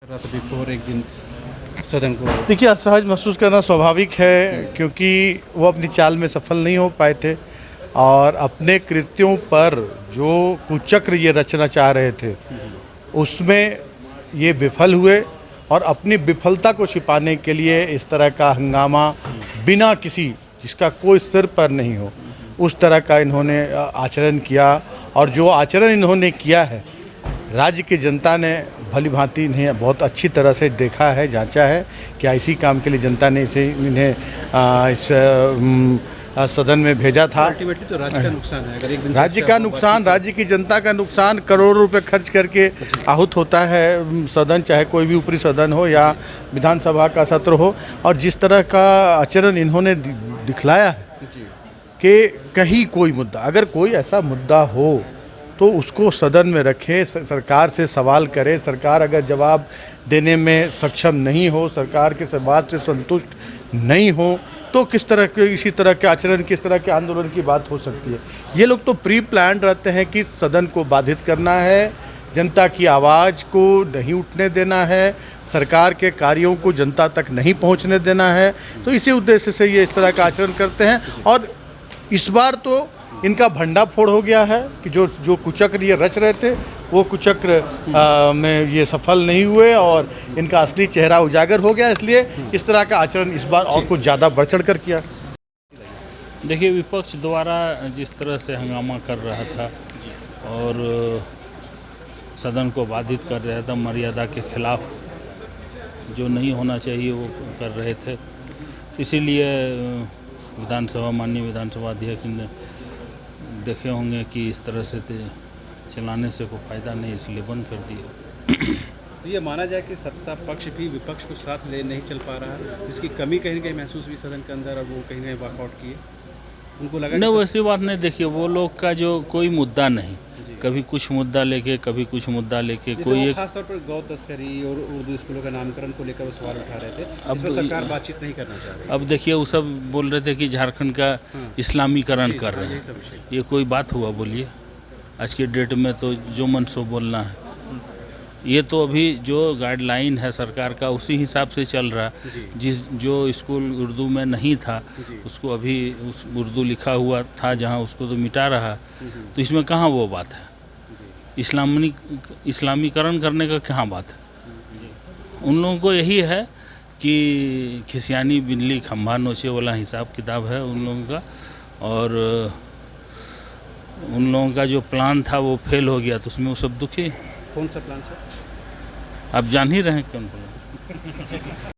रात बिफोर एक दिन सदन को देखिए, असहज महसूस करना स्वाभाविक है क्योंकि वो अपनी चाल में सफल नहीं हो पाए थे और अपने कृत्यों पर जो कुचक्र ये रचना चाह रहे थे उसमें ये विफल हुए और अपनी विफलता को छिपाने के लिए इस तरह का हंगामा बिना किसी जिसका कोई सिर पर नहीं हो उस तरह का इन्होंने आचरण किया। और जो आचरण इन्होंने किया है राज्य की जनता ने भली भांति इन्हें बहुत अच्छी तरह से देखा है, जांचा है कि इसी काम के लिए जनता ने इन्हें इस सदन में भेजा था। अल्टीमेटली तो राज्य का नुकसान है। अगर एक दिन राज्य का नुकसान, राज्य की जनता का नुकसान, करोड़ों रुपए खर्च करके आहूत होता है सदन, चाहे कोई भी ऊपरी सदन हो या विधानसभा का सत्र हो। और जिस तरह का आचरण इन्होंने दिखलाया है कि कहीं कोई मुद्दा, अगर कोई ऐसा मुद्दा हो तो उसको सदन में रखें, सरकार से सवाल करें। सरकार अगर जवाब देने में सक्षम नहीं हो, सरकार के बात से संतुष्ट नहीं हो तो किस तरह के इसी तरह के आचरण, किस तरह के आंदोलन की बात हो सकती है। ये लोग तो प्री प्लान रहते हैं कि सदन को बाधित करना है, जनता की आवाज़ को नहीं उठने देना है, सरकार के कार्यों को जनता तक नहीं पहुंचने देना है। तो इसी उद्देश्य से ये इस तरह का आचरण करते हैं। और इस बार तो इनका भंडाफोड़ हो गया है कि जो कुचक्र ये रच रहे थे वो कुचक्र में ये सफल नहीं हुए और इनका असली चेहरा उजागर हो गया। इसलिए इस तरह का आचरण इस बार और कुछ ज़्यादा बढ़ चढ़ कर किया। देखिए, विपक्ष द्वारा जिस तरह से हंगामा कर रहा था और सदन को बाधित कर रहा था, मर्यादा के खिलाफ जो नहीं होना चाहिए वो कर रहे थे, इसीलिए माननीय विधानसभा अध्यक्ष ने देखे होंगे कि इस तरह से चलाने से कोई फ़ायदा नहीं, इसलिए बंद कर दिया। तो ये माना जाए कि सत्ता पक्ष भी विपक्ष को साथ ले नहीं चल पा रहा है, जिसकी कमी कहीं ना कहीं महसूस हुई सदन के अंदर और वो कहीं ना कहीं वॉकआउट किए। उनको लगा नहीं, वैसी बात नहीं। देखिए, वो लोग का जो कोई मुद्दा नहीं, कभी कुछ मुद्दा लेके कभी कुछ मुद्दा लेके कोई एक खासतौर पर गौ तस्करी और उर्दू स्कूलों का नामकरण को लेकर वो सवाल उठा रहे थे। अब सरकार बातचीत नहीं करना चाह रही। अब देखिए, वो सब बोल रहे थे कि झारखंड का इस्लामीकरण कर रहे हैं। ये कोई बात हुआ? बोलिए, आज के डेट में तो जो मन सो बोलना है। ये तो अभी जो गाइडलाइन है सरकार का उसी हिसाब से चल रहा है। जो स्कूल उर्दू में नहीं था उसको अभी उस उर्दू लिखा हुआ था जहाँ, उसको तो मिटा रहा। तो इसमें कहाँ वो बात है? इस्लामीकरण करने का कहाँ बात है? उन लोगों को यही है कि खिसियानी बिल्ली खंभा नोचे वाला हिसाब किताब है उन लोगों का। और उन लोगों का जो प्लान था वो फेल हो गया, तो उसमें वो सब दुखी। कौन सा प्लान सर? आप जान ही रहे हैं कौन प्लान।